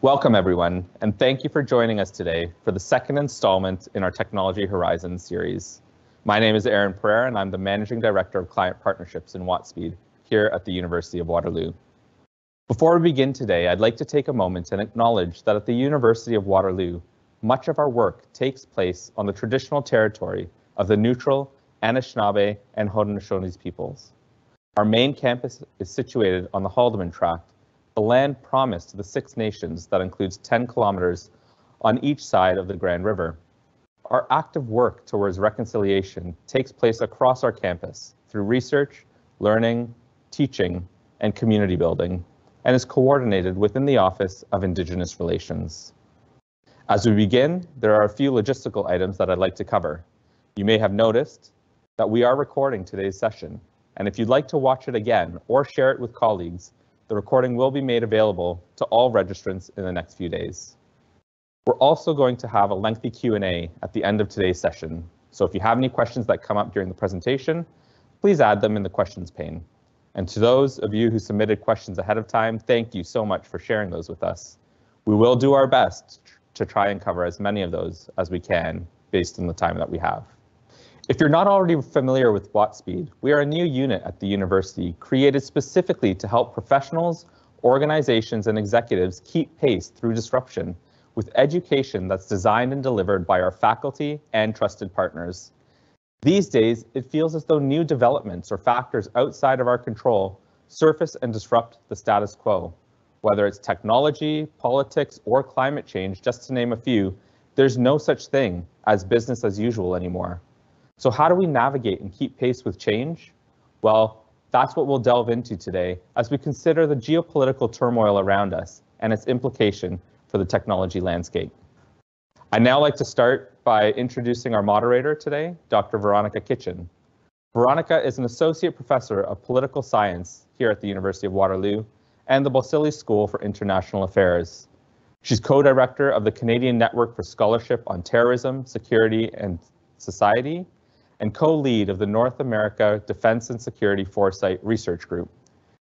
Welcome everyone, and thank you for joining us today for the second installment in our Technology Horizons series. My name is Aaron Pereira and I'm the Managing Director of Client Partnerships in Wattspeed here at the University of Waterloo. Before we begin today, I'd like to take a moment and acknowledge that at the University of Waterloo, much of our work takes place on the traditional territory of the neutral Anishinaabe and Haudenosaunee peoples. Our main campus is situated on the Haldeman Tract, the land promised to the Six Nations that includes 10 kilometers on each side of the Grand River. Our active work towards reconciliation takes place across our campus through research, learning, teaching, and community building, and is coordinated within the Office of Indigenous Relations. As we begin, there are a few logistical items that I'd like to cover. You may have noticed that we are recording today's session, and if you'd like to watch it again or share it with colleagues, the recording will be made available to all registrants in the next few days. We're also going to have a lengthy Q&A at the end of today's session, so if you have any questions that come up during the presentation, please add them in the questions pane. And to those of you who submitted questions ahead of time, thank you so much for sharing those with us. We will do our best to try and cover as many of those as we can based on the time that we have. If you're not already familiar with Wattspeed, we are a new unit at the university created specifically to help professionals, organizations, and executives keep pace through disruption with education that's designed and delivered by our faculty and trusted partners. These days, it feels as though new developments or factors outside of our control surface and disrupt the status quo. Whether it's technology, politics, or climate change, just to name a few, there's no such thing as business as usual anymore. So how do we navigate and keep pace with change? Well, that's what we'll delve into today as we consider the geopolitical turmoil around us and its implication for the technology landscape. I'd now like to start by introducing our moderator today, Dr. Veronica Kitchen. Veronica is an Associate Professor of Political Science here at the University of Waterloo and the Bosili School for International Affairs. She's co-director of the Canadian Network for Scholarship on Terrorism, Security, and Society, and co-lead of the North America Defense and Security Foresight Research Group.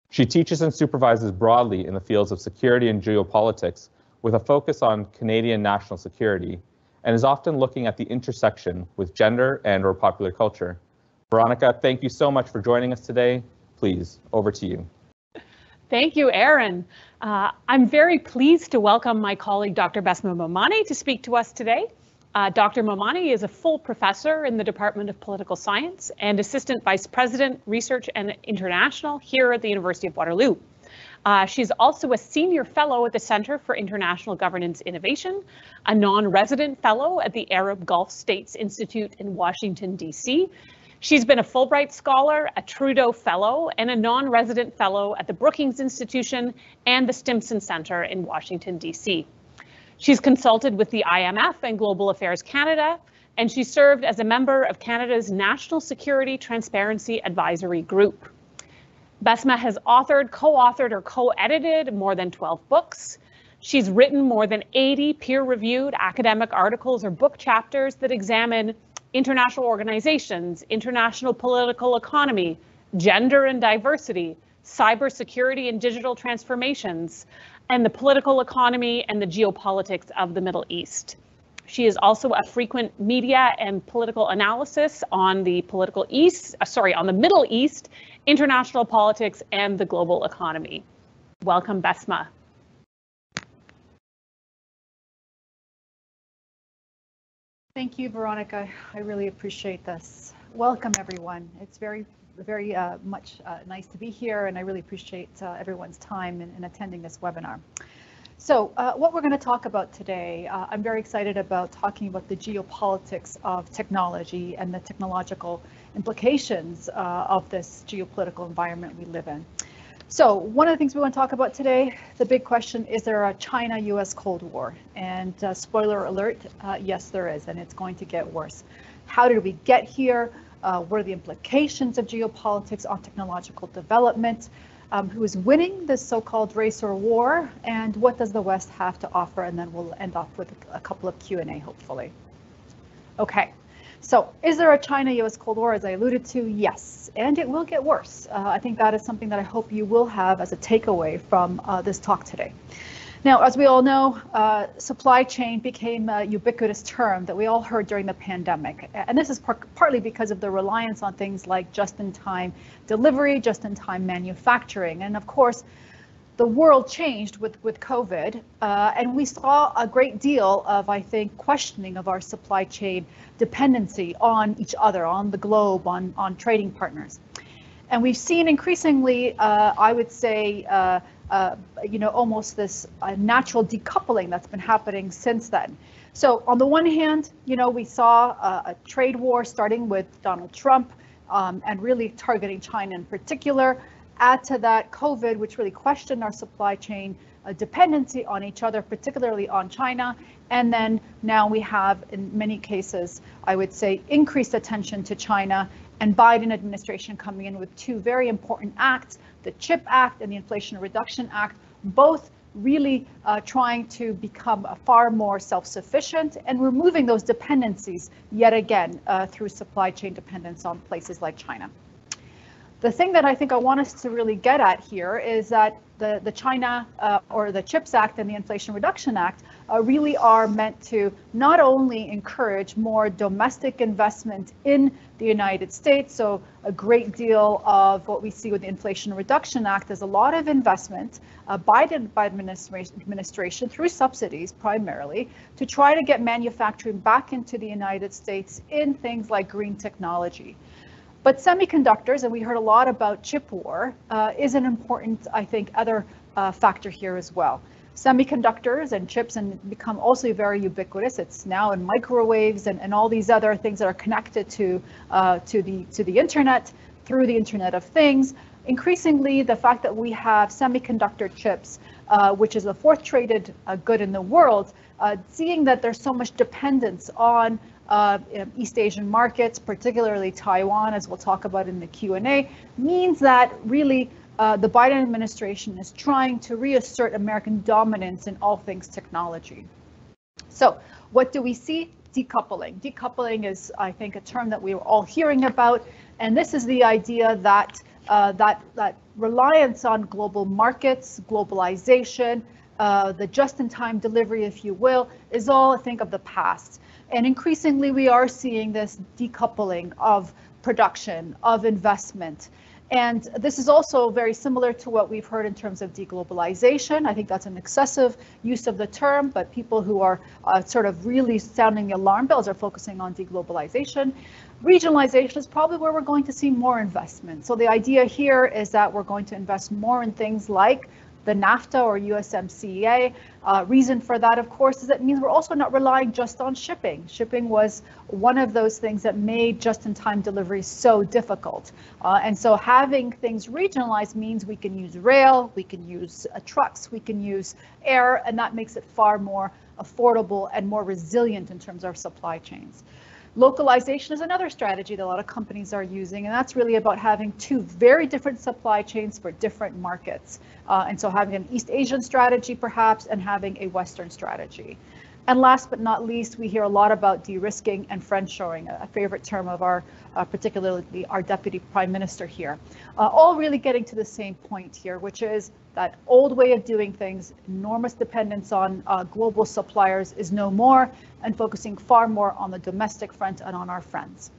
She teaches and supervises broadly in the fields of security and geopolitics with a focus on Canadian national security, and is often looking at the intersection with gender and/or popular culture. Veronica, thank you so much for joining us today. Please, over to you. Thank you, Aaron. I'm very pleased to welcome my colleague, Dr. Besma Momani, to speak to us today. Dr. Momani is a full professor in the Department of Political Science and Assistant Vice President, Research and International here at the University of Waterloo. She's also a Senior Fellow at the Center for International Governance Innovation, a non-resident fellow at the Arab Gulf States Institute in Washington, D.C. She's been a Fulbright Scholar, a Trudeau Fellow, and a non-resident fellow at the Brookings Institution and the Stimson Center in Washington, D.C. She's consulted with the IMF and Global Affairs Canada, and she served as a member of Canada's National Security Transparency Advisory Group. Besma has authored, co-authored, or co-edited more than 12 books. She's written more than 80 peer-reviewed academic articles or book chapters that examine international organizations, international political economy, gender and diversity, cybersecurity and digital transformations, and the political economy and the geopolitics of the Middle East. She is also a frequent media and political analysis on the on the Middle East, international politics, and the global economy. Welcome, Besma. Thank you, Veronica. I really appreciate this. Welcome, everyone. It's very much nice to be here, and I really appreciate everyone's time in attending this webinar. So what we're going to talk about today, I'm very excited about talking about the geopolitics of technology and the technological implications of this geopolitical environment we live in. So one of the things we want to talk about today, the big question, is there a China-US Cold War? And spoiler alert, yes, there is, and it's going to get worse. How did we get here? What are the implications of geopolitics on technological development? Who is winning this so-called race or war? And what does the West have to offer? And then we'll end off with a couple of Q&A, hopefully. Okay, so is there a China-US Cold War? As I alluded to, yes, and it will get worse. I think that is something that I hope you will have as a takeaway from this talk today. Now, as we all know, supply chain became a ubiquitous term that we all heard during the pandemic. And this is partly because of the reliance on things like just-in-time delivery, just-in-time manufacturing. And of course, the world changed with COVID, and we saw a great deal of, I think, questioning of our supply chain dependency on each other, on the globe, on trading partners. And we've seen increasingly, I would say, almost this natural decoupling that's been happening since then. So on the one hand, we saw a trade war starting with Donald Trump and really targeting China in particular. Add to that COVID, which really questioned our supply chain dependency on each other, particularly on China. And then now we have, in many cases, I would say, increased attention to China, and Biden administration coming in with two very important acts, the CHIP Act and the Inflation Reduction Act, both really trying to become far more self-sufficient and removing those dependencies yet again through supply chain dependence on places like China. The thing that I think I want us to really get at here is that the China or the CHIPS Act and the Inflation Reduction Act really are meant to not only encourage more domestic investment in the United States, so a great deal of what we see with the Inflation Reduction Act is a lot of investment by the administration through subsidies primarily to try to get manufacturing back into the United States in things like green technology. But semiconductors, and we heard a lot about chip war, is an important, I think, other factor here as well. Semiconductors and chips and become also very ubiquitous. It's now in microwaves and all these other things that are connected to the internet through the Internet of Things. Increasingly, the fact that we have semiconductor chips, which is the fourth traded good in the world, seeing that there's so much dependence on East Asian markets, particularly Taiwan, as we'll talk about in the Q&A, means that really the Biden administration is trying to reassert American dominance in all things technology. So what do we see? Decoupling. Decoupling is, I think, a term that we were all hearing about, and this is the idea that that reliance on global markets, globalization, the just-in-time delivery, if you will, is all, I think, of the past. And increasingly, we are seeing this decoupling of production, of investment. And this is also very similar to what we've heard in terms of deglobalization. I think that's an excessive use of the term, but people who are sort of really sounding the alarm bells are focusing on deglobalization. Regionalization is probably where we're going to see more investment. So the idea here is that we're going to invest more in things like the NAFTA or USMCA. Reason for that, of course, is it means we're also not relying just on shipping. Shipping was one of those things that made just-in-time delivery so difficult. And so having things regionalized means we can use rail, we can use trucks, we can use air, and that makes it far more affordable and more resilient in terms of our supply chains. Localization is another strategy that a lot of companies are using, and that's really about having two very different supply chains for different markets. And so having an East Asian strategy, perhaps, and having a Western strategy. And last but not least, we hear a lot about de-risking and friendshoring, a favorite term of our, particularly our Deputy Prime Minister here. All really getting to the same point here, which is that old way of doing things, enormous dependence on global suppliers is no more, and focusing far more on the domestic front and on our friends.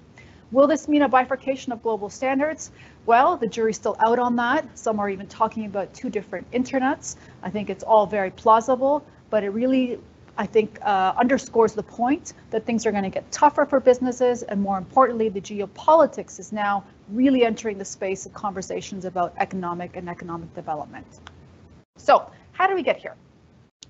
Will this mean a bifurcation of global standards? Well, the jury's still out on that. Some are even talking about two different internets. I think it's all very plausible, but it really, I think, underscores the point that things are going to get tougher for businesses, and more importantly, the geopolitics is now really entering the space of conversations about economic development. So how do we get here?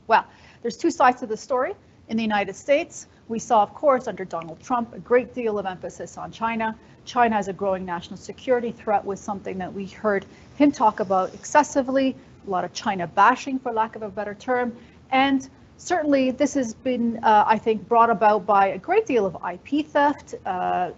Well, there's two sides to the story. In the United States, we saw, of course, under Donald Trump, a great deal of emphasis on China. China as a growing national security threat was something that we heard him talk about excessively, a lot of China bashing, for lack of a better term, and certainly this has been, I think, brought about by a great deal of IP theft,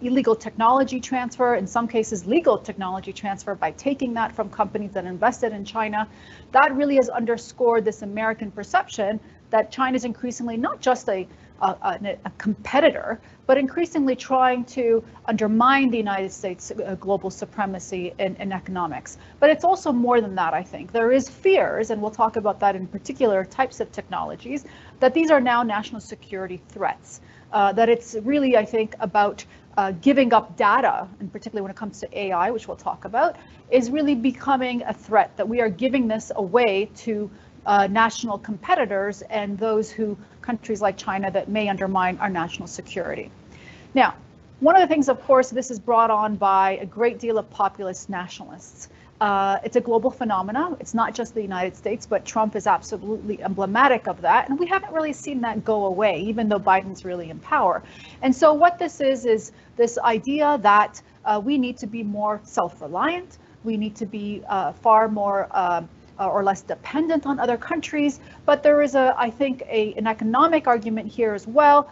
illegal technology transfer, in some cases legal technology transfer by taking that from companies that invested in China. That really has underscored this American perception that China is increasingly not just a a competitor, but increasingly trying to undermine the United States' global supremacy in economics. But it's also more than that, I think. There is fears, and we'll talk about that in particular types of technologies, that these are now national security threats. That it's really, I think, about giving up data, and particularly when it comes to AI, which we'll talk about, is really becoming a threat, that we are giving this away to national competitors and countries like China that may undermine our national security. Now, one of the things, of course, this is brought on by a great deal of populist nationalists. It's a global phenomenon. It's not just the United States, but Trump is absolutely emblematic of that. And we haven't really seen that go away, even though Biden's really in power. And so what this is this idea that we need to be more self-reliant. We need to be far more or less dependent on other countries. But there is, I think, an economic argument here as well,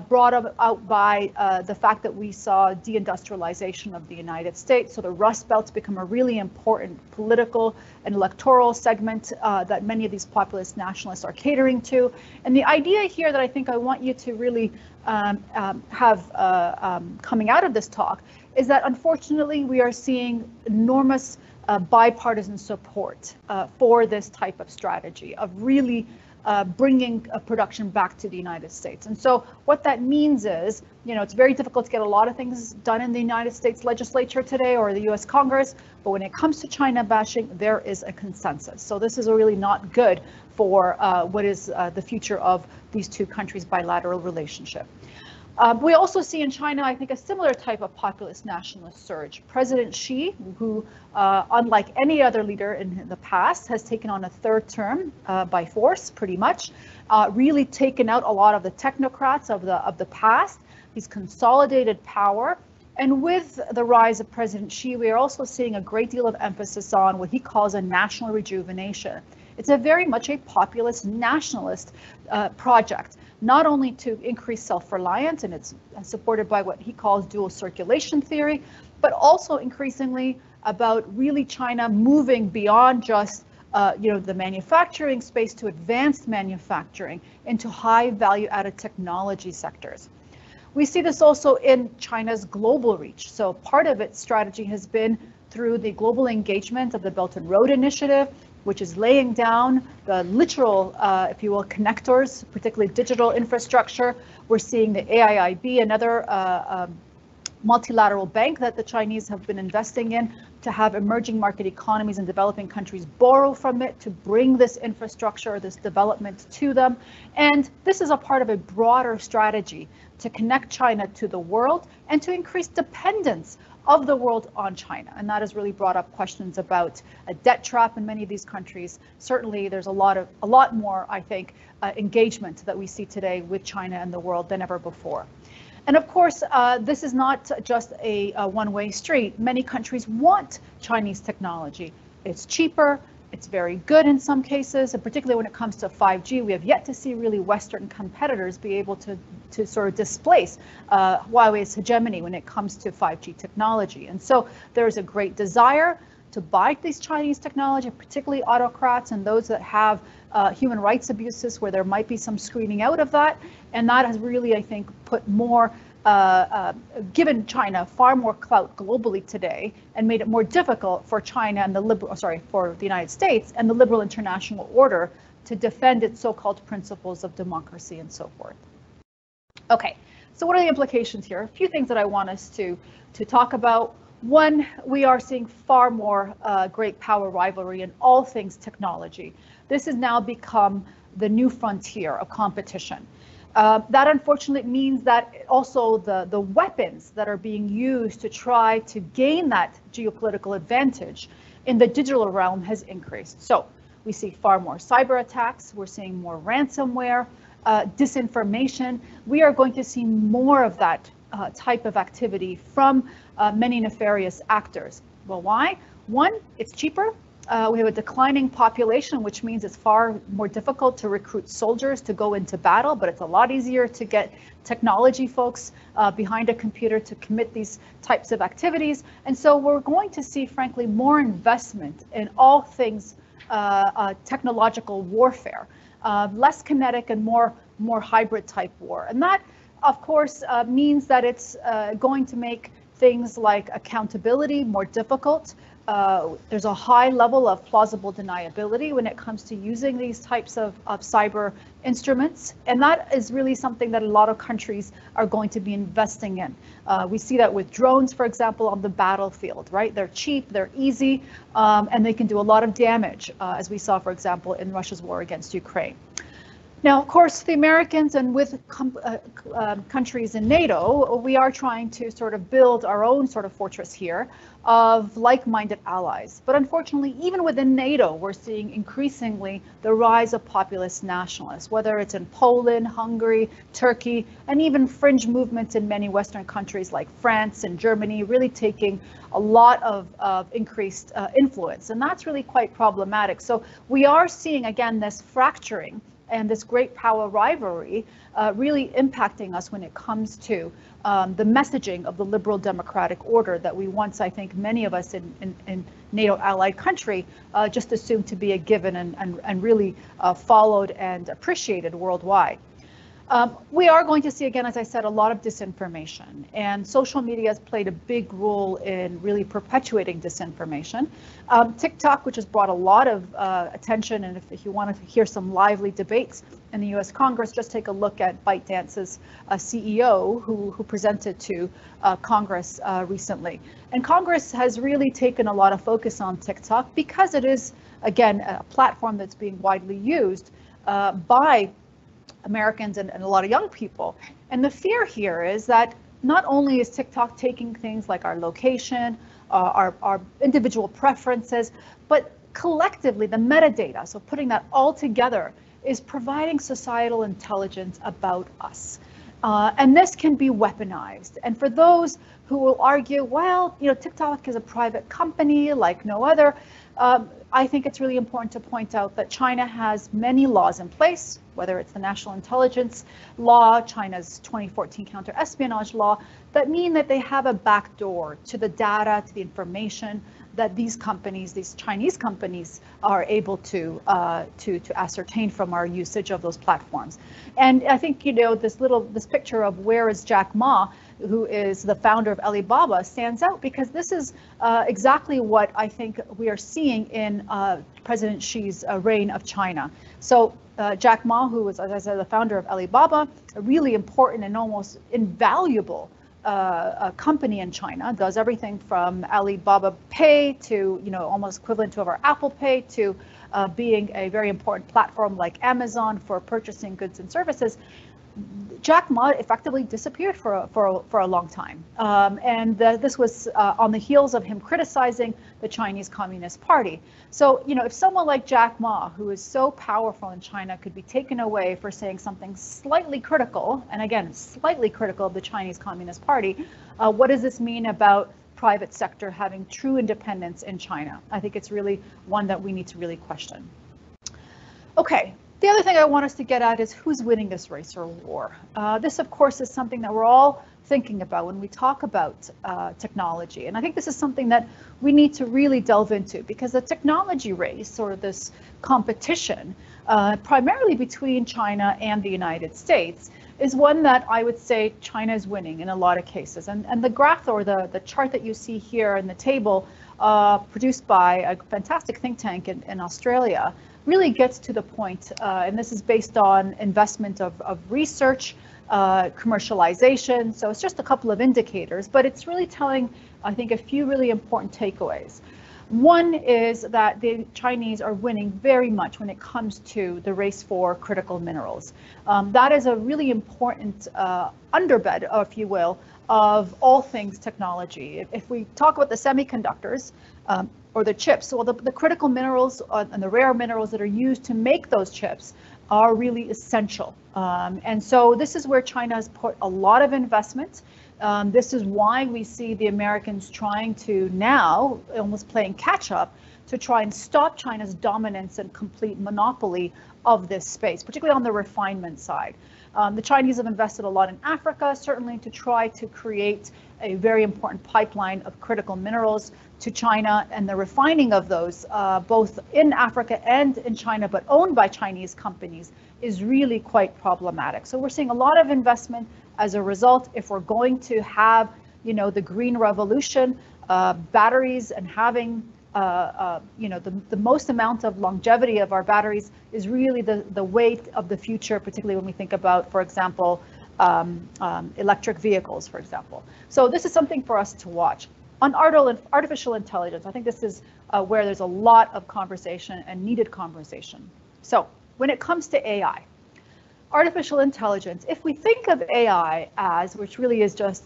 brought out by the fact that we saw deindustrialization of the United States. So the Rust Belt's become a really important political and electoral segment that many of these populist nationalists are catering to. And the idea here that I think I want you to really have coming out of this talk is that unfortunately we are seeing enormous bipartisan support for this type of strategy of really bringing production back to the United States. And so what that means is, it's very difficult to get a lot of things done in the United States legislature today or the US Congress, but when it comes to China bashing, there is a consensus. So this is really not good for what is the future of these two countries' bilateral relationship. We also see in China, I think, a similar type of populist nationalist surge. President Xi, who, unlike any other leader in the past, has taken on a third term by force, pretty much, really taken out a lot of the technocrats of the past. He's consolidated power. And with the rise of President Xi, we are also seeing a great deal of emphasis on what he calls a national rejuvenation. It's very much a populist nationalist project, not only to increase self-reliance, and it's supported by what he calls dual circulation theory, but also increasingly about really China moving beyond just the manufacturing space to advanced manufacturing into high value added technology sectors. We see this also in China's global reach. So part of its strategy has been through the global engagement of the Belt and Road Initiative, which is laying down the literal, if you will, connectors, particularly digital infrastructure. We're seeing the AIIB, another multilateral bank that the Chinese have been investing in to have emerging market economies and developing countries borrow from it to bring this infrastructure, this development to them. And this is a part of a broader strategy to connect China to the world and to increase dependence of the world on China. And that has really brought up questions about a debt trap in many of these countries. Certainly there's a lot more, I think, engagement that we see today with China and the world than ever before. And of course, this is not just a one-way street. Many countries want Chinese technology. It's cheaper, it's very good in some cases, and particularly when it comes to 5G, we have yet to see really Western competitors be able to sort of displace Huawei's hegemony when it comes to 5G technology. And so there's a great desire to buy these Chinese technology, particularly autocrats and those that have human rights abuses where there might be some screening out of that. And that has really, I think, put more, given China far more clout globally today and made it more difficult for China and for the United States and the liberal international order to defend its so-called principles of democracy and so forth. Okay, so what are the implications here? A few things that I want us to talk about. One, we are seeing far more great power rivalry in all things technology. This has now become the new frontier of competition. That unfortunately means that also the weapons that are being used to try to gain that geopolitical advantage in the digital realm has increased. So we see far more cyber attacks, we're seeing more ransomware, disinformation. We are going to see more of that type of activity from many nefarious actors. Well, why? One, it's cheaper. We have a declining population, which means it's far more difficult to recruit soldiers to go into battle, but it's a lot easier to get technology folks behind a computer to commit these types of activities. And so we're going to see, frankly, more investment in all things technological warfare, less kinetic and more more hybrid type war. And that, of course, means that it's going to make things like accountability more difficult. There's a high level of plausible deniability when it comes to using these types of cyber instruments. And that is really something that a lot of countries are going to be investing in. We see that with drones, for example, on the battlefield, right? They're cheap, they're easy, and they can do a lot of damage, as we saw, for example, in Russia's war against Ukraine. Now, of course, the Americans and with countries in NATO, we are trying to sort of build our own sort of fortress here of like-minded allies. But unfortunately, even within NATO, we're seeing increasingly the rise of populist nationalists, whether it's in Poland, Hungary, Turkey, and even fringe movements in many Western countries like France and Germany, really taking a lot of increased influence. And that's really quite problematic. So we are seeing, again, this fracturing and this great power rivalry really impacting us when it comes to the messaging of the liberal democratic order that we once, I think, many of us in NATO allied country just assumed to be a given and really followed and appreciated worldwide. We are going to see, again, as I said, a lot of disinformation, and social media has played a big role in really perpetuating disinformation. TikTok, which has brought a lot of attention, and if you want to hear some lively debates in the US Congress, just take a look at ByteDance's CEO who presented to Congress recently. And Congress has really taken a lot of focus on TikTok because it is, again, a platform that's being widely used by Americans and a lot of young people. And the fear here is that not only is TikTok taking things like our location, our individual preferences, but collectively the metadata, so putting that all together, is providing societal intelligence about us. And this can be weaponized. And for those who will argue, well, you know, TikTok is a private company like no other, I think it's really important to point out that China has many laws in place, whether it's the national intelligence law, China's 2014 counter-espionage law, that mean that they have a backdoor to the data, to the information that these companies, these Chinese companies, are able to ascertain from our usage of those platforms. And I think, you know, this picture of where is Jack Ma, who is the founder of Alibaba, stands out because this is exactly what I think we are seeing in President Xi's reign of China. So Jack Ma, who was, as I said, the founder of Alibaba, a really important and almost invaluable a company in China, does everything from Alibaba Pay to, you know, almost equivalent to our Apple Pay to being a very important platform like Amazon for purchasing goods and services. Jack Ma effectively disappeared for a long time. And this was on the heels of him criticizing the Chinese Communist Party. So, you know, if someone like Jack Ma, who is so powerful in China, could be taken away for saying something slightly critical, and again, slightly critical of the Chinese Communist Party, what does this mean about private sector having true independence in China? I think it's really one that we need to really question. Okay. The other thing I want us to get at is who's winning this race or war. This, of course, is something that we're all thinking about when we talk about technology. And I think this is something that we need to really delve into because the technology race, or this competition, primarily between China and the United States, is one that I would say China is winning in a lot of cases. And the graph, or the chart that you see here in the table, produced by a fantastic think tank in Australia, really gets to the point, and this is based on investment of research, commercialization. So it's just a couple of indicators, but it's really telling, I think, a few really important takeaways. One is that the Chinese are winning very much when it comes to the race for critical minerals. That is a really important underbed, if you will, of all things technology. If we talk about the semiconductors, or the chips, well, the critical minerals and the rare minerals that are used to make those chips are really essential. And so this is where China has put a lot of investment. This is why we see the Americans trying to now, almost playing catch up, to try and stop China's dominance and complete monopoly of this space, particularly on the refinement side. The Chinese have invested a lot in Africa, certainly to try to create a very important pipeline of critical minerals to China, and the refining of those, both in Africa and in China, but owned by Chinese companies, is really quite problematic. So we're seeing a lot of investment as a result. If we're going to have, the green revolution, batteries and having, the most amount of longevity of our batteries is really the weight of the future, particularly when we think about, for example, electric vehicles, for example. So this is something for us to watch. On artificial intelligence, I think this is where there's a lot of conversation and needed conversation. So when it comes to AI, artificial intelligence, if we think of AI as, which really is just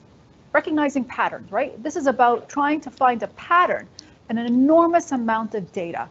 recognizing patterns, right? This is about trying to find a pattern and an enormous amount of data.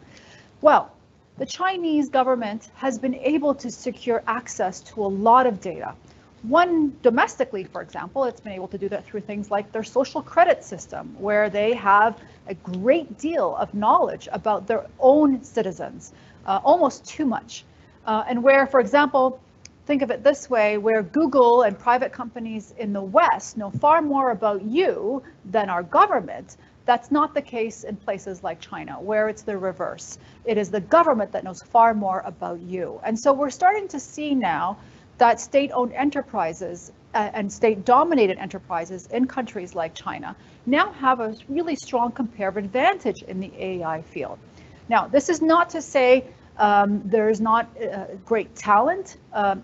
Well, the Chinese government has been able to secure access to a lot of data. One, domestically, for example, it's been able to do that through things like their social credit system, where they have a great deal of knowledge about their own citizens, almost too much. And where, for example, think of it this way, where Google and private companies in the West know far more about you than our government, that's not the case in places like China, where it's the reverse. It is the government that knows far more about you. And so we're starting to see now that state-owned enterprises and state-dominated enterprises in countries like China now have a really strong comparative advantage in the AI field. Now, this is not to say there's not great talent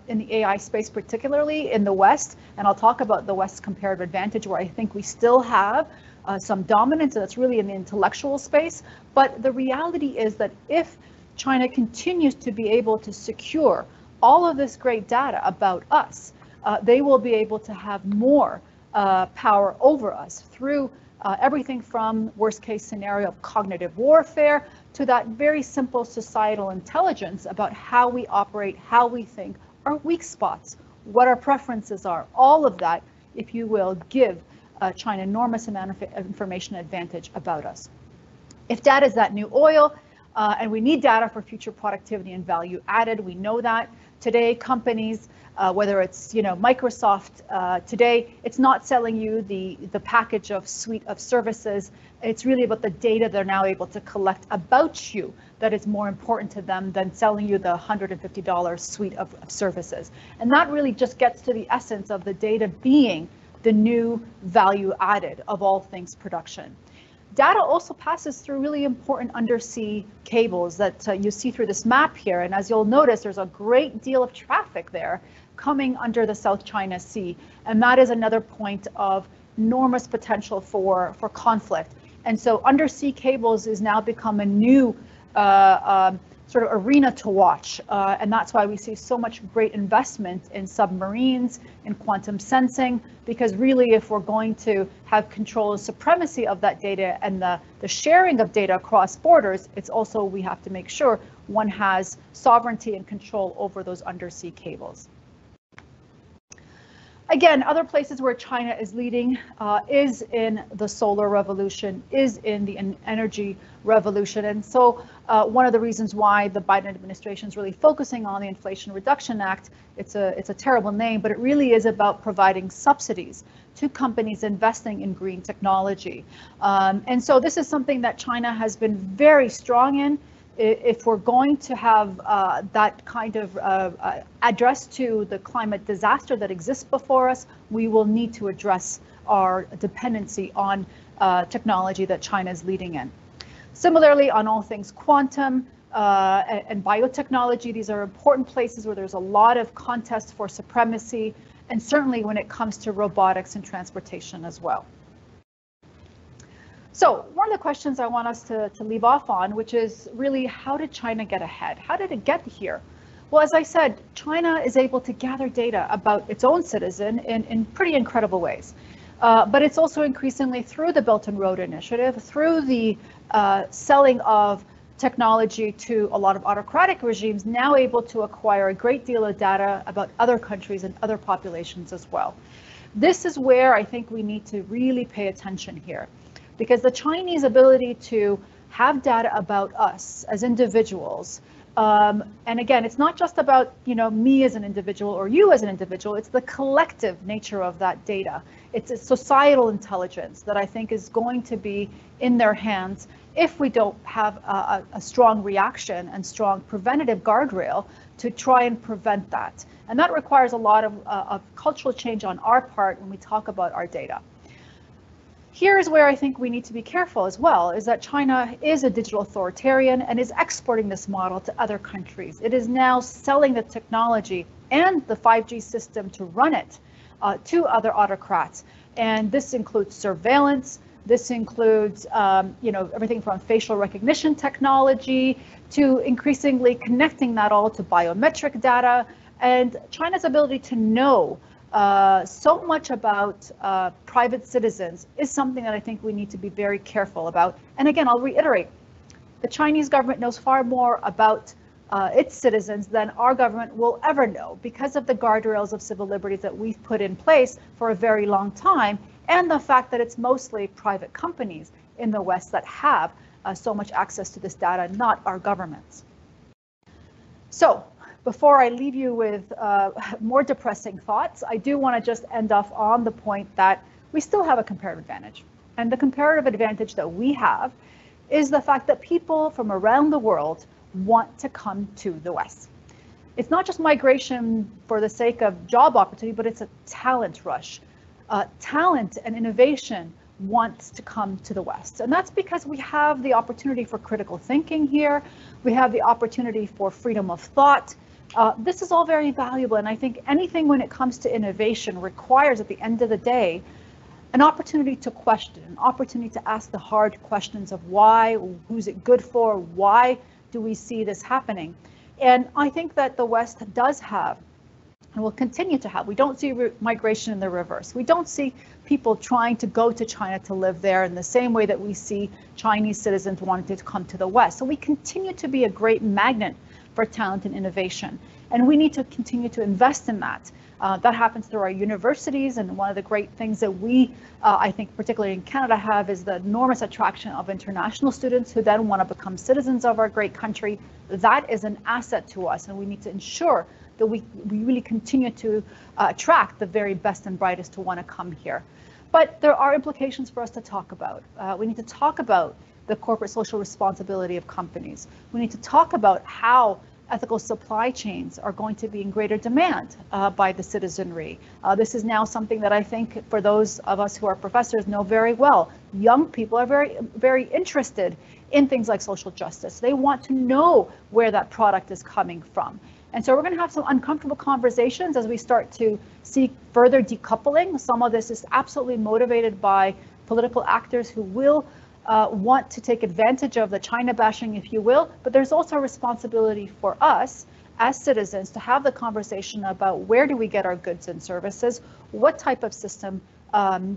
in the AI space, particularly in the West, and I'll talk about the West's comparative advantage, where I think we still have some dominance, and that's really in the intellectual space. But the reality is that if China continues to be able to secure all of this great data about us, they will be able to have more power over us through everything from worst case scenario of cognitive warfare to that very simple societal intelligence about how we operate, how we think, our weak spots, what our preferences are. All of that, if you will, give China enormous amount of information advantage about us. If data is that new oil, and we need data for future productivity and value added, we know that. Today, companies, whether it's Microsoft, today it's not selling you the package of suite of services. It's really about the data they're now able to collect about you that is more important to them than selling you the $150 suite of services. And that really just gets to the essence of the data being the new value added of all things production. Data also passes through really important undersea cables that you see through this map here. And as you'll notice, there's a great deal of traffic there coming under the South China Sea. And that is another point of enormous potential for conflict. And so undersea cables is now become a new sort of arena to watch. And that's why we see so much great investment in submarines, in quantum sensing, because really if we're going to have control and supremacy of that data and the sharing of data across borders, it's also we have to make sure one has sovereignty and control over those undersea cables. Again, other places where China is leading is in the solar revolution, is in the energy revolution. And so one of the reasons why the Biden administration is really focusing on the Inflation Reduction Act, it's a terrible name, but it really is about providing subsidies to companies investing in green technology. And so this is something that China has been very strong in. If we're going to have that kind of address to the climate disaster that exists before us, we will need to address our dependency on technology that China is leading in. Similarly, on all things quantum and biotechnology, these are important places where there's a lot of contest for supremacy, and certainly when it comes to robotics and transportation as well. So one of the questions I want us to leave off on, which is really, how did China get ahead? How did it get here? Well, as I said, China is able to gather data about its own citizen in pretty incredible ways. But it's also increasingly through the Belt and Road Initiative, through the selling of technology to a lot of autocratic regimes, now able to acquire a great deal of data about other countries and other populations as well. This is where I think we need to really pay attention here, because the Chinese ability to have data about us as individuals, and again, it's not just about me as an individual or you as an individual, it's the collective nature of that data. It's a societal intelligence that I think is going to be in their hands if we don't have a strong reaction and strong preventative guardrail to try and prevent that. And that requires a lot of cultural change on our part when we talk about our data. Here's where I think we need to be careful as well, is that China is a digital authoritarian and is exporting this model to other countries. It is now selling the technology and the 5G system to run it to other autocrats. And this includes surveillance. This includes, everything from facial recognition technology to increasingly connecting that all to biometric data. And China's ability to know so much about private citizens is something that I think we need to be very careful about. And again, I'll reiterate, the Chinese government knows far more about its citizens than our government will ever know, because of the guardrails of civil liberties that we've put in place for a very long time, and the fact that it's mostly private companies in the West that have so much access to this data, not our governments. So before I leave you with more depressing thoughts, I do want to just end off on the point that we still have a comparative advantage. And the comparative advantage that we have is the fact that people from around the world want to come to the West. It's not just migration for the sake of job opportunity, but it's a talent rush. Talent and innovation wants to come to the West. And that's because we have the opportunity for critical thinking here. We have the opportunity for freedom of thought. This is all very valuable. And I think anything when it comes to innovation requires, at the end of the day, an opportunity to question, an opportunity to ask the hard questions of why, who's it good for, why do we see this happening? And I think that the West does have, and will continue to have, we don't see migration in the reverse. We don't see people trying to go to China to live there in the same way that we see Chinese citizens wanting to come to the West. So we continue to be a great magnet for talent and innovation. And we need to continue to invest in that. That happens through our universities, and one of the great things that we, I think, particularly in Canada, have is the enormous attraction of international students who then want to become citizens of our great country. That is an asset to us, and we need to ensure that we really continue to attract the very best and brightest to want to come here. But there are implications for us to talk about. We need to talk about the corporate social responsibility of companies. We need to talk about how ethical supply chains are going to be in greater demand by the citizenry. This is now something that I think for those of us who are professors know very well. Young people are very, very interested in things like social justice. They want to know where that product is coming from. And so we're going to have some uncomfortable conversations as we start to see further decoupling. Some of this is absolutely motivated by political actors who will want to take advantage of the China bashing, if you will, but there's also a responsibility for us as citizens to have the conversation about where do we get our goods and services, what type of system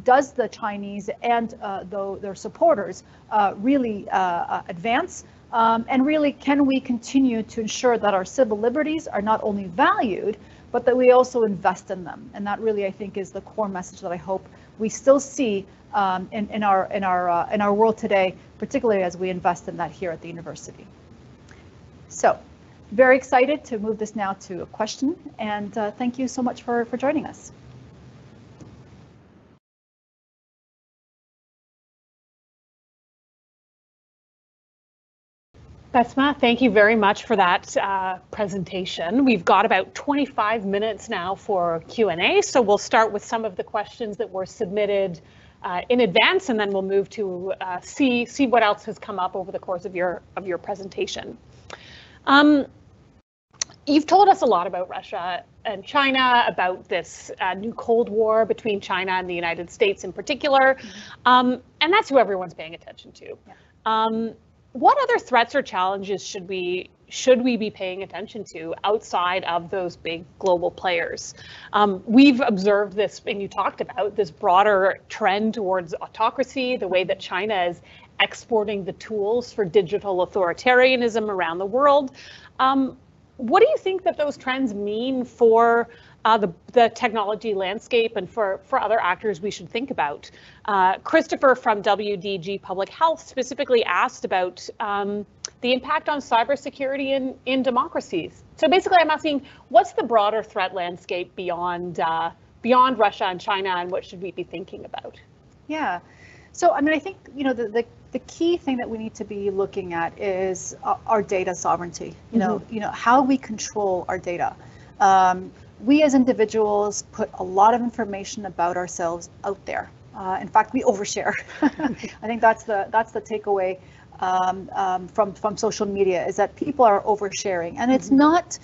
does the Chinese and their supporters really advance, and really can we continue to ensure that our civil liberties are not only valued, but that we also invest in them. And that really, I think, is the core message that I hope we still see in our world today, particularly as we invest in that here at the university. So, very excited to move this now to a question, and thank you so much for joining us. Besma, thank you very much for that presentation. We've got about 25 minutes now for Q&A, so we'll start with some of the questions that were submitted in advance, and then we'll move to see what else has come up over the course of your presentation. You've told us a lot about Russia and China, about this new Cold War between China and the United States in particular, and that's who everyone's paying attention to. Yeah. What other threats or challenges should we be paying attention to outside of those big global players? We've observed this, and you talked about this broader trend towards autocracy, the way that China is exporting the tools for digital authoritarianism around the world. What do you think that those trends mean for the technology landscape and for other actors we should think about? Christopher from WDG Public Health specifically asked about the impact on cybersecurity in democracies. So basically I'm asking, what's the broader threat landscape beyond Russia and China, and what should we be thinking about? Yeah, So, I mean, I think, the key thing that we need to be looking at is our data sovereignty, how we control our data. We as individuals put a lot of information about ourselves out there. In fact, we overshare. I think that's the takeaway from social media, is that people are oversharing, and it's not.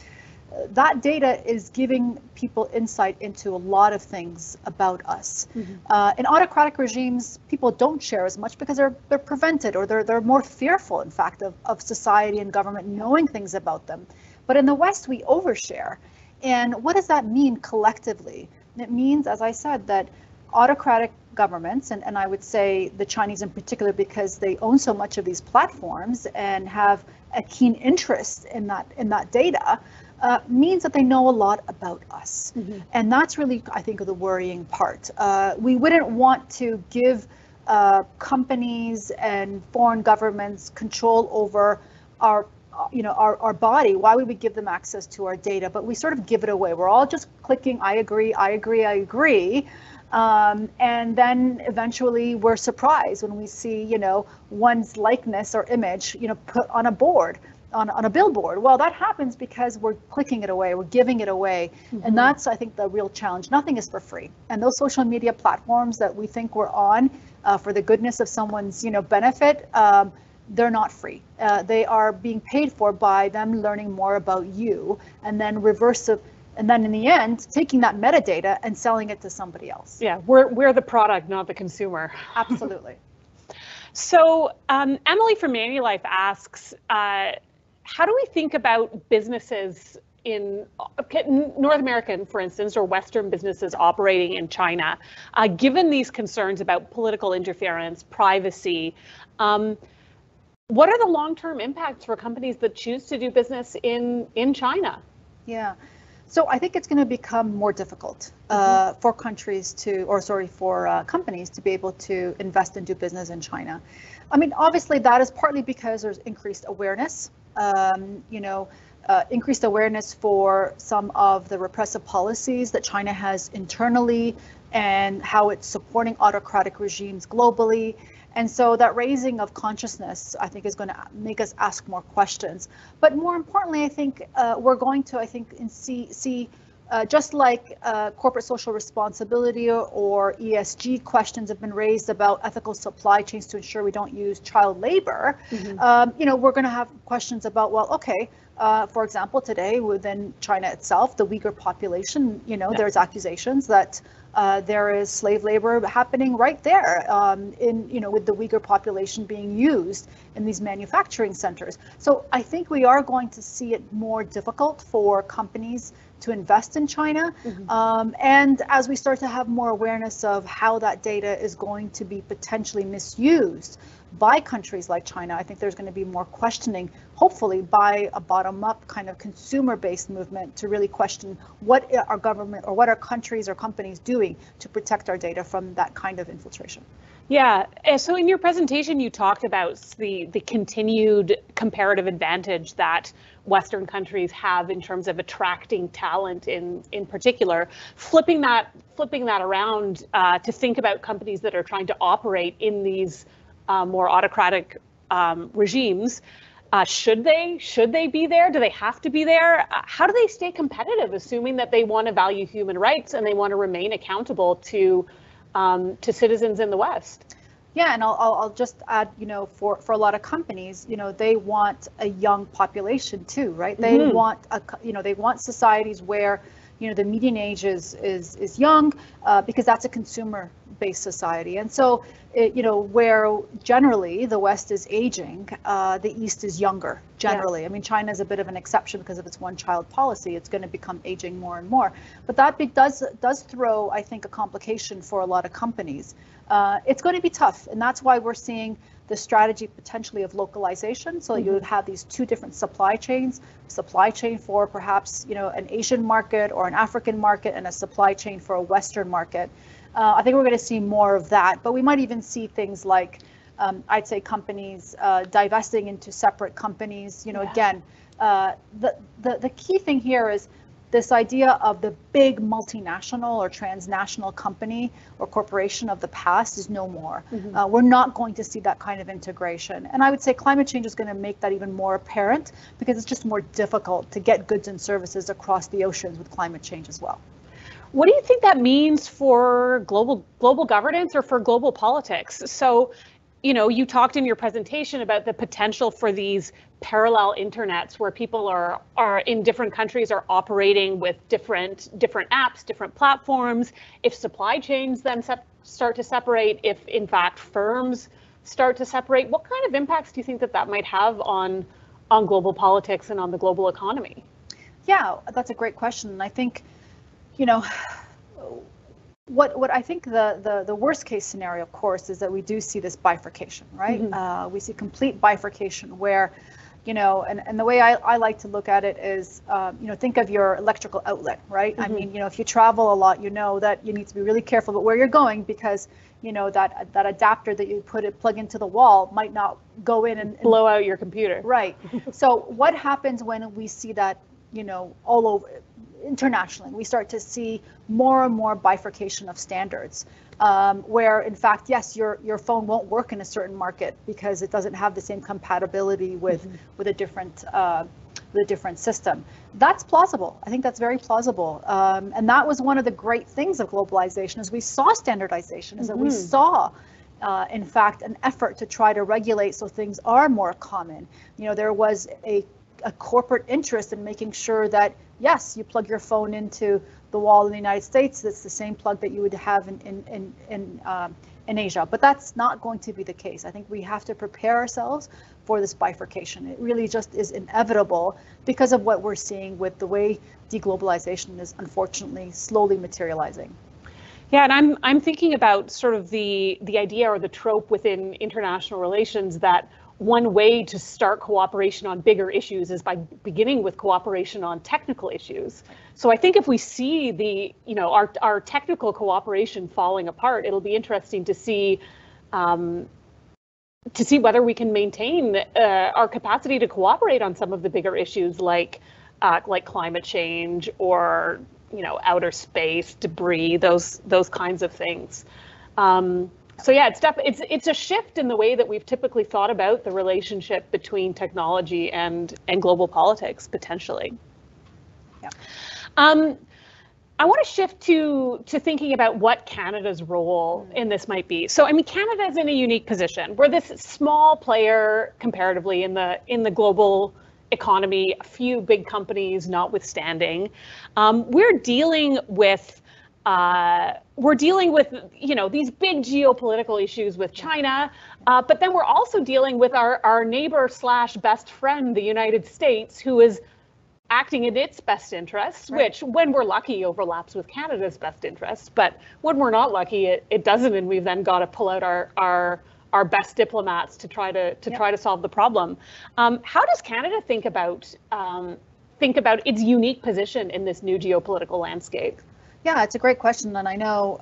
That data is giving people insight into a lot of things about us. In autocratic regimes, people don't share as much because they're prevented, or they're more fearful, in fact, of society and government knowing things about them. But in the West, we overshare. And what does that mean collectively? It means, as I said, that autocratic governments, and I would say the Chinese in particular, because they own so much of these platforms and have a keen interest in that data, means that they know a lot about us. And that's really, I think, the worrying part. We wouldn't want to give companies and foreign governments control over our body. Why would we give them access to our data? But we sort of give it away. We're all just clicking, I agree, I agree, I agree. And then eventually we're surprised when we see, one's likeness or image, put on a board, on a billboard. Well, that happens because we're clicking it away, we're giving it away. And that's, I think, the real challenge. Nothing is for free. And those social media platforms that we think we're on for the goodness of someone's, benefit, they're not free. They are being paid for by them learning more about you, and then and then in the end, taking that metadata and selling it to somebody else. Yeah, we're the product, not the consumer. Absolutely. So Emily from Manulife asks, how do we think about businesses in North American, for instance, or Western businesses operating in China, given these concerns about political interference, privacy? What are the long-term impacts for companies that choose to do business in China? Yeah. So I think it's going to become more difficult for companies to be able to invest and do business in China. I mean, obviously that is partly because there's increased awareness, increased awareness for some of the repressive policies that China has internally and how it's supporting autocratic regimes globally. And so that raising of consciousness, I think, is going to make us ask more questions. But more importantly, I think we're going to, see just like corporate social responsibility or ESG questions have been raised about ethical supply chains to ensure we don't use child labor. We're going to have questions about, well, okay, for example, today within China itself, the Uyghur population, there's accusations that there is slave labor happening right there with the Uyghur population being used in these manufacturing centers. So I think we are going to see it more difficult for companies to invest in China. And as we start to have more awareness of how that data is going to be potentially misused by countries like China, I think there's going to be more questioning, hopefully by a bottom-up kind of consumer-based movement to really question what our government or what our countries or companies doing to protect our data from that kind of infiltration. Yeah, so in your presentation, you talked about the continued comparative advantage that Western countries have in terms of attracting talent in particular. Flipping that around to think about companies that are trying to operate in these more autocratic regimes. Should they be there? Do they have to be there? How do they stay competitive, assuming that they want to value human rights and they want to remain accountable to citizens in the West? Yeah, and I'll just add, for a lot of companies, they want a young population too, right? They want they want societies where the median age is young, because that's a consumer-based society. And so, where generally the West is aging, the East is younger, generally. Yeah. I mean, China is a bit of an exception because of its one-child policy. It's going to become aging more and more. But that does throw, I think, a complication for a lot of companies. It's going to be tough, and that's why we're seeing the strategy potentially of localization. So you would have these two different supply chains, supply chain for perhaps an Asian market or an African market, and a supply chain for a Western market. I think we're going to see more of that, but we might even see things like I'd say companies divesting into separate companies. Again, the key thing here is this idea of the big multinational or transnational company or corporation of the past is no more. We're not going to see that kind of integration. And I would say climate change is going to make that even more apparent because it's just more difficult to get goods and services across the oceans with climate change as well. What do you think that means for global governance or for global politics? So, you know, you talked in your presentation about the potential for these parallel internets where people are in different countries are operating with different apps, different platforms. If supply chains then start to separate, if in fact firms start to separate, what kind of impacts do you think that might have on global politics and on the global economy? Yeah, that's a great question. And I think, you know, what I think the worst case scenario, of course, is that we do see this bifurcation, right? We see complete bifurcation where, you know, and the way I like to look at it is, you know, think of your electrical outlet, right? I mean, you know, if you travel a lot, you know that you need to be really careful about where you're going because, you know, that adapter that you plug into the wall might not go in and blow out your computer. Right. So what happens when we see that, you know, all over internationally? We start to see more and more bifurcation of standards, where in fact, yes, your phone won't work in a certain market because it doesn't have the same compatibility with a different system. That's plausible. I think that's very plausible. And that was one of the great things of globalization is we saw standardization, is that we saw in fact, an effort to try to regulate so things are more common. You know, there was a corporate interest in making sure that, yes, you plug your phone into the wall in the United States, that's the same plug that you would have in Asia. But that's not going to be the case. I think we have to prepare ourselves for this bifurcation. It really just is inevitable because of what we're seeing with the way deglobalization is unfortunately slowly materializing. Yeah, and I'm thinking about sort of the idea or the trope within international relations that one way to start cooperation on bigger issues is by beginning with cooperation on technical issues. So I think if we see our technical cooperation falling apart, it'll be interesting to see whether we can maintain our capacity to cooperate on some of the bigger issues like climate change or outer space, debris, those kinds of things. So yeah, it's a shift in the way that we've typically thought about the relationship between technology and global politics, potentially. Yeah. I want to shift to thinking about what Canada's role in this might be. So I mean, Canada is in a unique position. We're this small player comparatively in the global economy, a few big companies notwithstanding. We're dealing with these big geopolitical issues with China, but then we're also dealing with our neighbor / best friend, the United States, who is acting in its best interests, right, which when we're lucky overlaps with Canada's best interests, but when we're not lucky, it doesn't, and we've then got to pull out our best diplomats to try to solve the problem. How does Canada think about its unique position in this new geopolitical landscape? Yeah, it's a great question, and I know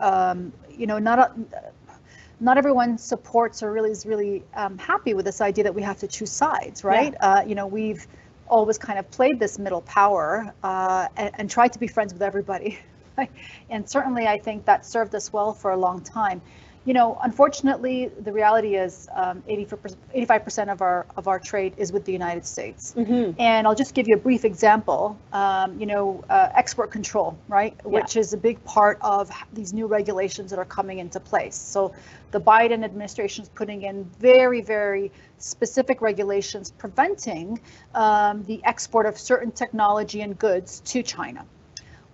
not everyone supports or is really happy with this idea that we have to choose sides, right? Yeah. We've always kind of played this middle power and tried to be friends with everybody, right? And certainly I think that served us well for a long time. Unfortunately, the reality is 85% of our trade is with the United States. Mm-hmm. And I'll just give you a brief example. Export control, right? Yeah. Which is a big part of these new regulations that are coming into place. So the Biden administration is putting in very, very specific regulations preventing the export of certain technology and goods to China.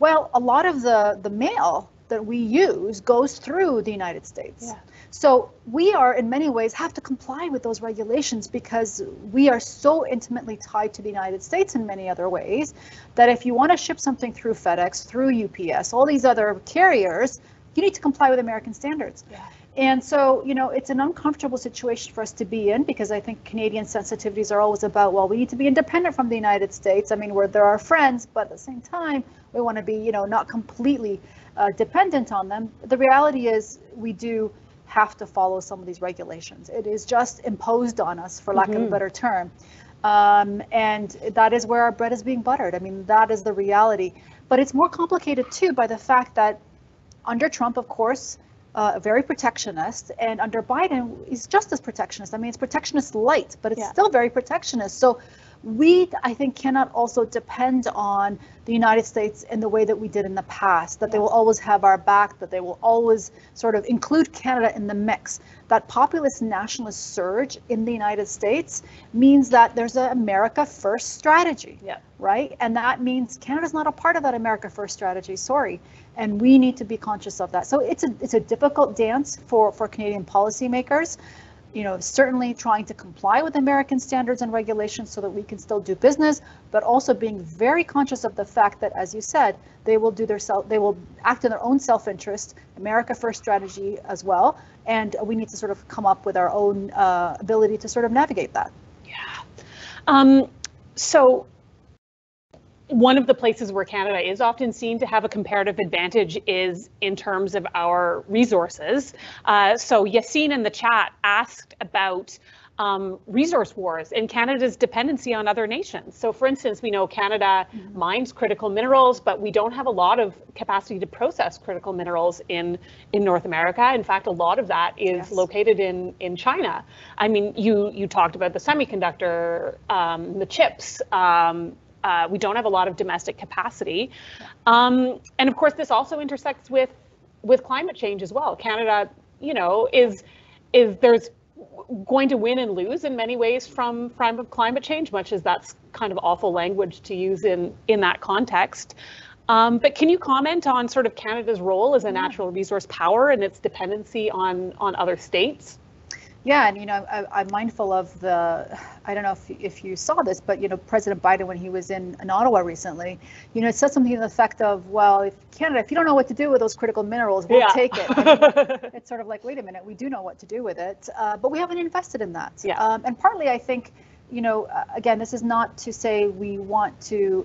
Well, a lot of the mail that we use goes through the United States. Yeah. So we are in many ways have to comply with those regulations because we are so intimately tied to the United States in many other ways that if you want to ship something through FedEx, through UPS, all these other carriers, you need to comply with American standards. Yeah. And so, it's an uncomfortable situation for us to be in because I think Canadian sensitivities are always about, well, we need to be independent from the United States. I mean, they're our friends, but at the same time, we want to be, not completely dependent on them. The reality is we do have to follow some of these regulations. It is just imposed on us, for lack of a better term. And that is where our bread is being buttered. I mean, that is the reality. But it's more complicated too by the fact that under Trump, of course, very protectionist, and under Biden, he's just as protectionist. I mean, it's protectionist light, but it's still very protectionist. So we, I think, cannot also depend on the United States in the way that we did in the past, that they will always have our back, that they will always sort of include Canada in the mix. That populist nationalist surge in the United States means that there's an America First strategy, right? And that means Canada's not a part of that America First strategy, sorry. And we need to be conscious of that. So it's a difficult dance for Canadian policymakers. You know, certainly trying to comply with American standards and regulations so that we can still do business, but also being very conscious of the fact that, as you said, they will act in their own self-interest, America First strategy as well, and we need to sort of come up with our own ability to sort of navigate that. Yeah. So one of the places where Canada is often seen to have a comparative advantage is in terms of our resources. So Yassine in the chat asked about resource wars and Canada's dependency on other nations. So for instance, we know Canada mines critical minerals, but we don't have a lot of capacity to process critical minerals in North America. In fact, a lot of that is located in China. I mean, you talked about the semiconductor, the chips. We don't have a lot of domestic capacity. And of course, this also intersects with climate change as well. Canada, you know, is there's going to win and lose in many ways from climate change, much as that's kind of awful language to use in that context. But can you comment on sort of Canada's role as a natural resource power and its dependency on other states? Yeah, and you know, I'm mindful of I don't know if you saw this, but you know, President Biden, when he was in Ottawa recently, you know, it said something to the effect of, well, if Canada, if you don't know what to do with those critical minerals, we'll take it. I mean, it's sort of like, wait a minute, we do know what to do with it, but we haven't invested in that. And partly, I think, you know, again, this is not to say we want to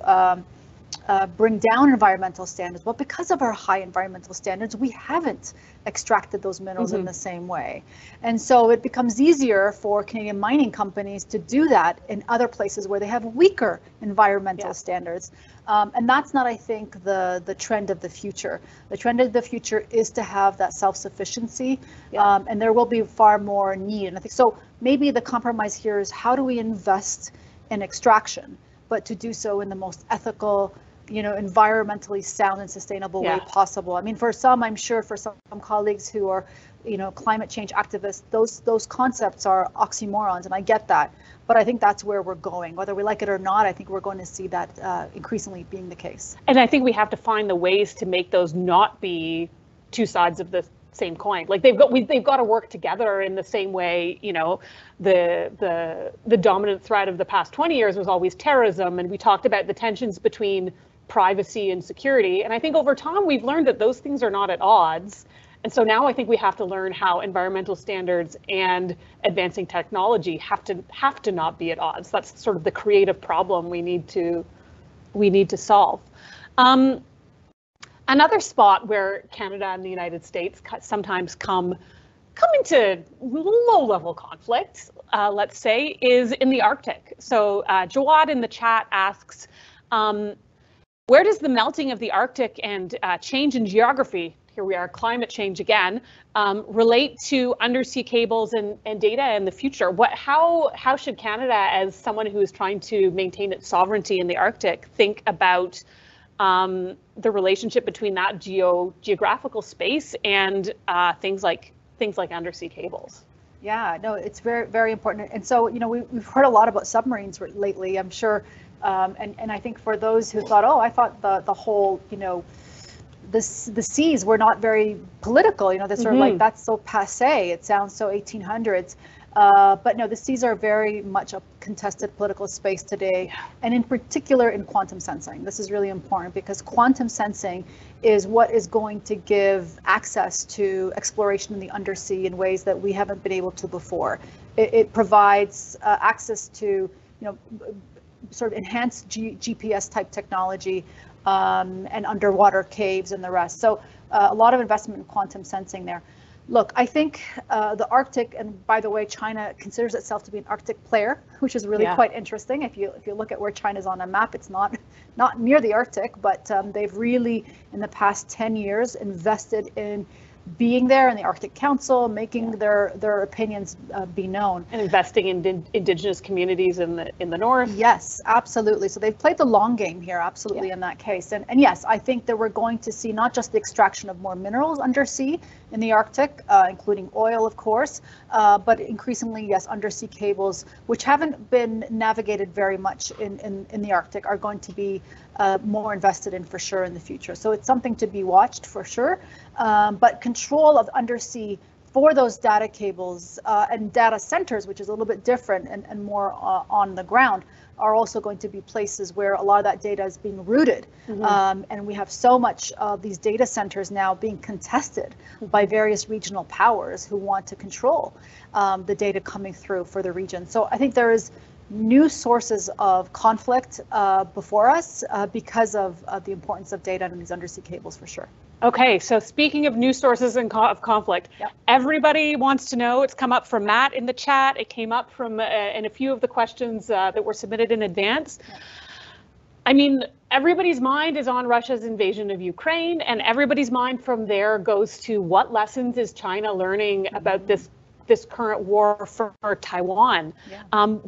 bring down environmental standards, but because of our high environmental standards, we haven't extracted those minerals in the same way. And so it becomes easier for Canadian mining companies to do that in other places where they have weaker environmental standards. And that's not, I think, the trend of the future. The trend of the future is to have that self-sufficiency, and there will be far more need. And I think so maybe the compromise here is, how do we invest in extraction, but to do so in the most ethical, you know, environmentally sound and sustainable way possible. I mean, for some, I'm sure for some colleagues who are, you know, climate change activists, those concepts are oxymorons, and I get that. But I think that's where we're going. Whether we like it or not, I think we're going to see that increasingly being the case. And I think we have to find the ways to make those not be two sides of the same coin. Like they've got to work together in the same way. You know, the dominant threat of the past 20 years was always terrorism, and we talked about the tensions between privacy and security. And I think over time we've learned that those things are not at odds. And so now I think we have to learn how environmental standards and advancing technology have to not be at odds. That's sort of the creative problem we need to solve. Another spot where Canada and the United States sometimes come into low-level conflicts, let's say, is in the Arctic. So Jawad in the chat asks, where does the melting of the Arctic and change in geography, here we are, climate change again, relate to undersea cables and data in the future? How should Canada, as someone who is trying to maintain its sovereignty in the Arctic, think about the relationship between that geographical space and things like undersea cables? Yeah, no, it's very, very important. And so, you know, we've heard a lot about submarines lately, I'm sure. And I think for those who thought, oh, I thought the whole, you know, the seas were not very political, you know, they're sort of like, that's so passé, it sounds so 1800s. But no, the seas are very much a contested political space today, and in particular in quantum sensing. This is really important because quantum sensing is what is going to give access to exploration in the undersea in ways that we haven't been able to before. It provides access to, you know, sort of enhanced GPS type technology and underwater caves and the rest. So a lot of investment in quantum sensing there. Look, I think the Arctic, and by the way, China considers itself to be an Arctic player, which is really quite interesting. If you look at where China's on a map, it's not not near the Arctic, but they've really, in the past 10 years, invested in being there in the Arctic Council, making their opinions be known. And investing in indigenous communities in the north. Yes, absolutely. So they've played the long game here, absolutely, in that case. And yes, I think that we're going to see not just the extraction of more minerals undersea in the Arctic, including oil, of course, but increasingly, yes, undersea cables, which haven't been navigated very much in the Arctic, are going to be more invested in for sure in the future. So it's something to be watched for sure. But control of undersea for those data cables and data centers, which is a little bit different and more on the ground, are also going to be places where a lot of that data is being rooted. And we have so much of these data centers now being contested by various regional powers who want to control the data coming through for the region. So I think there is new sources of conflict before us because of the importance of data and these undersea cables for sure. Okay, so speaking of new sources of conflict, everybody wants to know, it's come up from Matt in the chat, it came up from in a few of the questions that were submitted in advance. I mean, everybody's mind is on Russia's invasion of Ukraine, and everybody's mind from there goes to what lessons is China learning about this current war for Taiwan.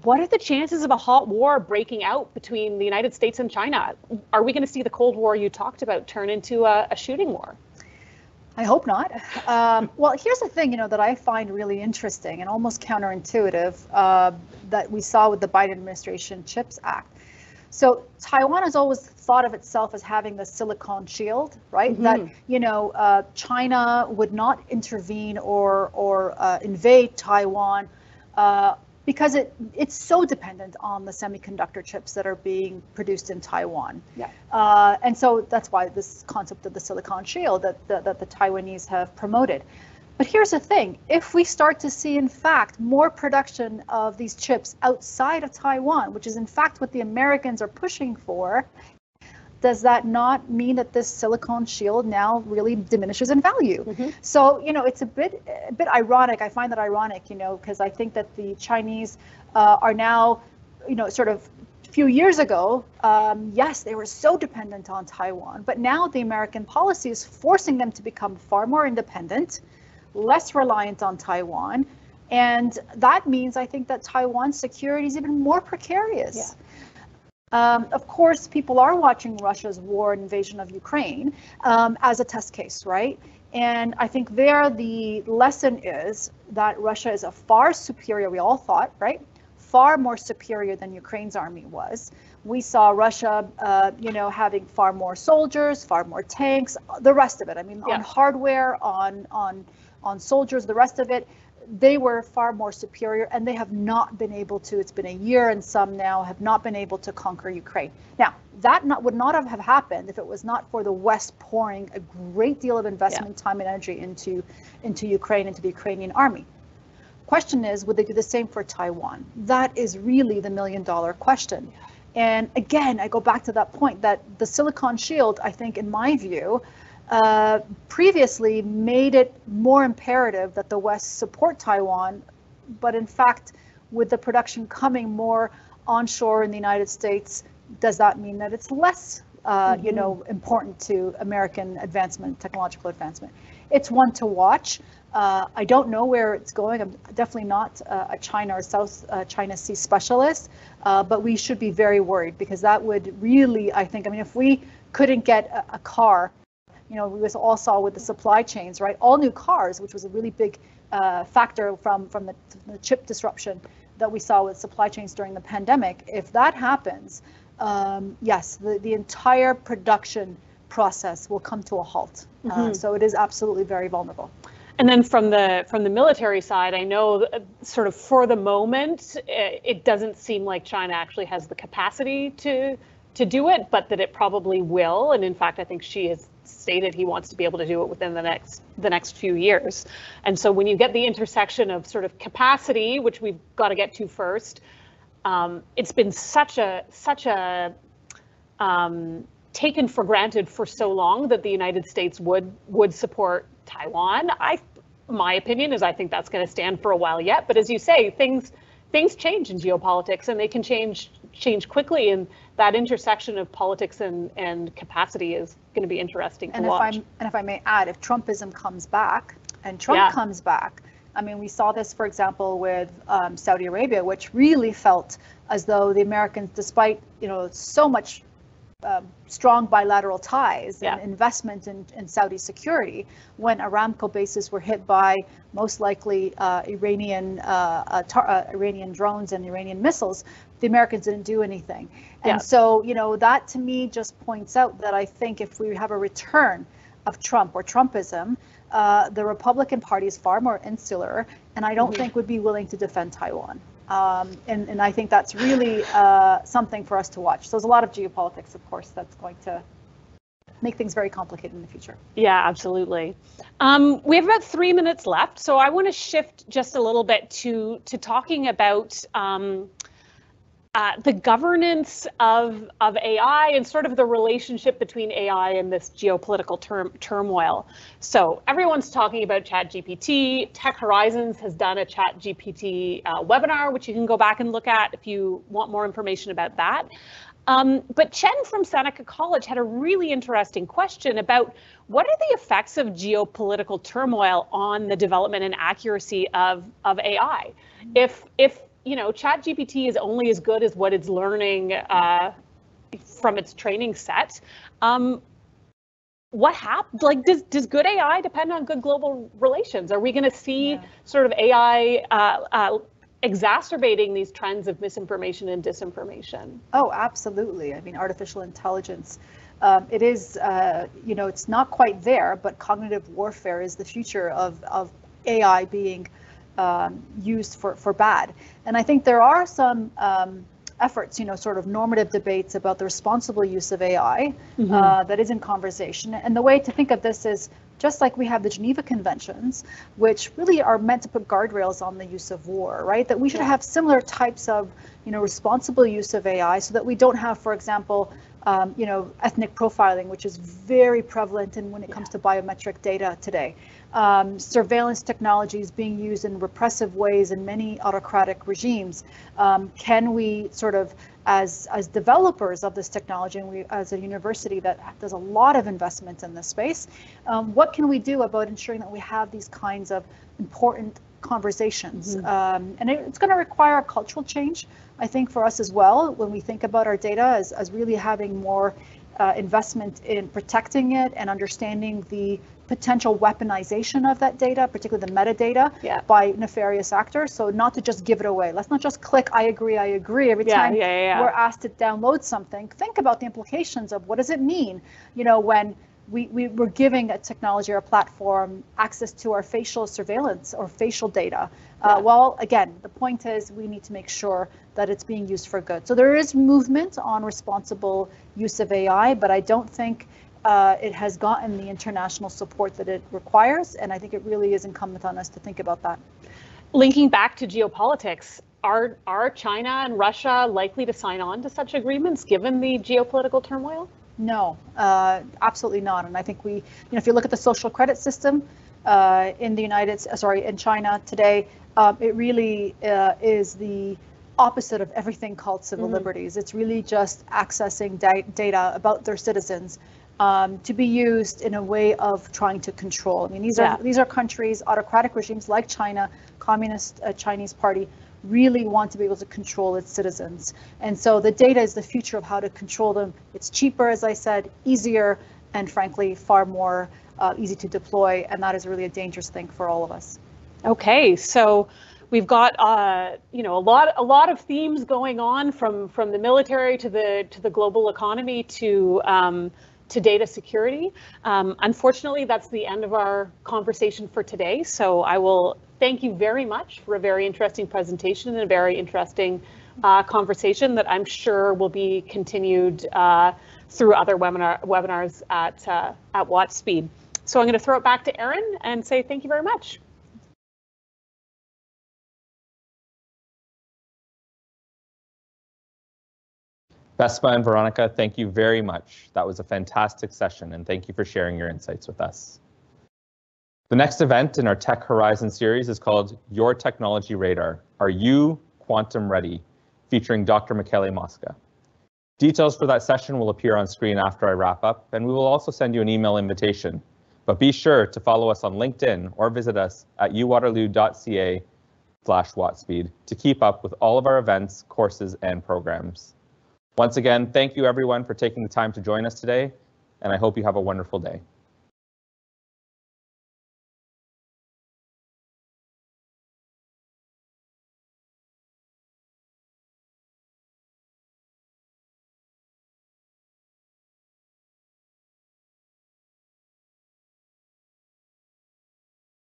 What are the chances of a hot war breaking out between the United States and China? Are we going to see the Cold War you talked about turn into a shooting war? I hope not. Well, here's the thing, that I find really interesting and almost counterintuitive that we saw with the Biden administration CHIPS Act. So Taiwan has always thought of itself as having the Silicon Shield, right? That, China would not intervene or invade Taiwan because it's so dependent on the semiconductor chips that are being produced in Taiwan. And so that's why this concept of the Silicon Shield that the Taiwanese have promoted. But here's the thing, if we start to see, in fact, more production of these chips outside of Taiwan, which is in fact what the Americans are pushing for, does that not mean that this Silicon Shield now really diminishes in value? So, it's a bit ironic. I find that ironic, because I think that the Chinese are now, sort of a few years ago, yes, they were so dependent on Taiwan, but now the American policy is forcing them to become far more independent, less reliant on Taiwan, and that means I think that Taiwan's security is even more precarious. Of course, people are watching Russia's war and invasion of Ukraine as a test case, right? And I think there the lesson is that Russia is a far superior, we all thought, right? Far more superior than Ukraine's army was. We saw Russia, having far more soldiers, far more tanks, the rest of it. I mean, on hardware, on soldiers, the rest of it, they were far more superior, and they have not been able to, it's been a year and some now, have not been able to conquer Ukraine. Now, that would not have happened if it was not for the West pouring a great deal of investment, time and energy into Ukraine, into the Ukrainian army. Question is, would they do the same for Taiwan? That is really the million-dollar question. And again, I go back to that point that the Silicon Shield, I think, in my view, previously made it more imperative that the West support Taiwan, but in fact, with the production coming more onshore in the United States, does that mean that it's less, important to American advancement, technological advancement? It's one to watch. I don't know where it's going. I'm definitely not a China or South China Sea specialist, but we should be very worried, because that would really, I think, if we couldn't get a car, we all saw with the supply chains, right? All new cars, which was a really big factor from the chip disruption that we saw with supply chains during the pandemic. If that happens, yes, the entire production process will come to a halt. So it is absolutely very vulnerable. And then from the military side, I know sort of for the moment, it doesn't seem like China actually has the capacity to do it, but that it probably will. And in fact, I think Xi has stated he wants to be able to do it within the next few years. And so when you get the intersection of sort of capacity, which we've got to get to first, it's been such a taken for granted for so long that the United States would support Taiwan. My opinion is I think that's going to stand for a while yet. But as you say, things change in geopolitics, and they can change quickly. And that intersection of politics and capacity is going to be interesting to watch. And if I may add, if Trumpism comes back, and Trump comes back, I mean, we saw this, for example, with Saudi Arabia, which really felt as though the Americans, despite, you know, so much strong bilateral ties and investment in Saudi security, when Aramco bases were hit by most likely Iranian drones and Iranian missiles, the Americans didn't do anything. And so, you know, that to me just points out that I think if we have a return of Trump or Trumpism, the Republican Party is far more insular, and I don't think would be willing to defend Taiwan. And I think that's really something for us to watch. So there's a lot of geopolitics, of course, that's going to make things very complicated in the future. Yeah, absolutely. We have about 3 minutes left, so I want to shift just a little bit to talking about the governance of AI and sort of the relationship between AI and this geopolitical turmoil. So everyone's talking about ChatGPT. Tech Horizons has done a ChatGPT webinar, which you can go back and look at if you want more information about that. But Chen from Seneca College had a really interesting question about what are the effects of geopolitical turmoil on the development and accuracy of AI? If you know, ChatGPT is only as good as what it's learning from its training set. What happens? Like, does good AI depend on good global relations? Are we going to see sort of AI exacerbating these trends of misinformation and disinformation? Oh, absolutely. I mean, artificial intelligence. It is, you know, it's not quite there, but cognitive warfare is the future of AI being used for bad. And I think there are some efforts, you know, sort of normative debates about the responsible use of AI that is in conversation. And the way to think of this is just like we have the Geneva Conventions, which really are meant to put guardrails on the use of war, right? That we should have similar types of, you know, responsible use of AI so that we don't have, for example, you know, ethnic profiling, which is very prevalent in when it comes to biometric data today. Surveillance technologies being used in repressive ways in many autocratic regimes. Can we sort of, as developers of this technology, and we as a university that does a lot of investment in this space, what can we do about ensuring that we have these kinds of important conversations? And it's going to require a cultural change, I think, for us as well, when we think about our data as really having more investment in protecting it and understanding the potential weaponization of that data, particularly the metadata, by nefarious actors. So not to just give it away. Let's not just click, I agree every time we're asked to download something. Think about the implications of what does it mean, you know, when we're giving a technology or a platform access to our facial surveillance or facial data. Well, again, the point is we need to make sure that it's being used for good. So there is movement on responsible use of AI, but I don't think it has gotten the international support that it requires. And I think it really is incumbent on us to think about that. Linking back to geopolitics, are China and Russia likely to sign on to such agreements given the geopolitical turmoil? No, absolutely not. And I think we, you know, if you look at the social credit system in in China today, it really is the opposite of everything called civil liberties. It's really just accessing data about their citizens to be used in a way of trying to control. I mean, these are countries, autocratic regimes like China, Communist Chinese Party, really want to be able to control its citizens. And so the data is the future of how to control them. It's cheaper, as I said, easier, and frankly, far more easy to deploy. And that is really a dangerous thing for all of us. Okay, so we've got you know, a lot of themes going on from the military to the global economy to data security. Unfortunately, that's the end of our conversation for today. So I will thank you very much for a very interesting presentation and a very interesting conversation that I'm sure will be continued through other webinars at WattSpeed. So I'm going to throw it back to Erin and say thank you very much. Vespa and Veronica, thank you very much. That was a fantastic session, and thank you for sharing your insights with us. The next event in our Tech Horizon series is called Your Technology Radar. Are You Quantum Ready? Featuring Dr. Michele Mosca. Details for that session will appear on screen after I wrap up, and we will also send you an email invitation. But be sure to follow us on LinkedIn or visit us at uwaterloo.ca/Wattspeed to keep up with all of our events, courses, and programs. Once again, thank you everyone for taking the time to join us today, and I hope you have a wonderful day.